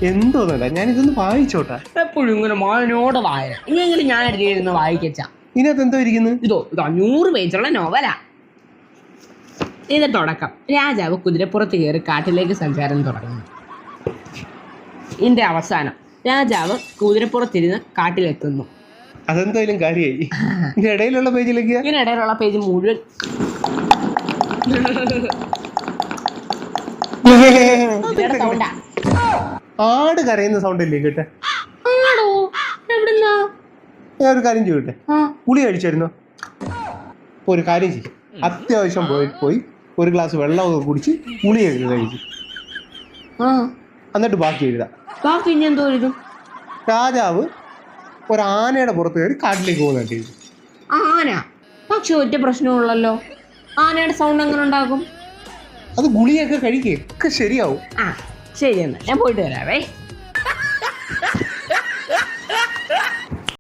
എന്തോന്നല്ല, ഞാനിതൊന്ന് വായിച്ചോട്ടെ. എപ്പോഴും ഇങ്ങനെ മോനോട് വായന. ഇനിയെങ്കിലും ഞാൻ ഇരുന്ന് വായിക്കച്ച. ഇതിനകത്ത് എന്തോ ഇരിക്കുന്നു? ഇതോ 100 പേജുള്ള നോവലാ. ഇതിന്റെ തുടക്കം: രാജാവ് കുതിരപ്പുറത്ത് കയറി കാട്ടിലേക്ക് സഞ്ചാരം തുടങ്ങി. ഇതിന്റെ അവസാനം: രാജാവ് കുതിരപ്പുറത്തിരുന്ന് കാട്ടിലെത്തുന്നു. അതെന്തായാലും കാര്യമായി. ഇതിനിടയിലുള്ള പേജിലേക്ക് ഇതിനിടയിലുള്ള പേജ് മുഴുവൻ സൗണ്ടാ. ആട് കരയുന്ന സൗണ്ട് അല്ലേ കേട്ടെ? ഞാൻ ഒരു കാര്യം ചെയ്യട്ടെ, പുളി കഴിച്ചായിരുന്നോ? ഒരു കാര്യം ചെയ്യും, അത്യാവശ്യം പോയി ഒരു ഗ്ലാസ് വെള്ളമൊക്കെ കുടിച്ച് പുളി കഴിച്ചു, എന്നിട്ട് ബാക്കി എഴുതാം. ബാക്കി ഇനി എന്തോ എഴുതും? രാജാവ് ഒരു ആനയുടെ പുറത്ത് കയറി കാട്ടിലേക്ക് പോകുന്നുണ്ട്. ആന? പക്ഷെ ഒറ്റ പ്രശ്നമുള്ളല്ലോ, ആനയുടെ സൗണ്ട് എങ്ങനെ ഉണ്ടാകും? അത് ഗുളിയൊക്കെ കഴിക്കേ, ഒക്കെ ശരിയാവും. ശരി എന്നാ ഞാൻ പോയിട്ട് വരാവേ.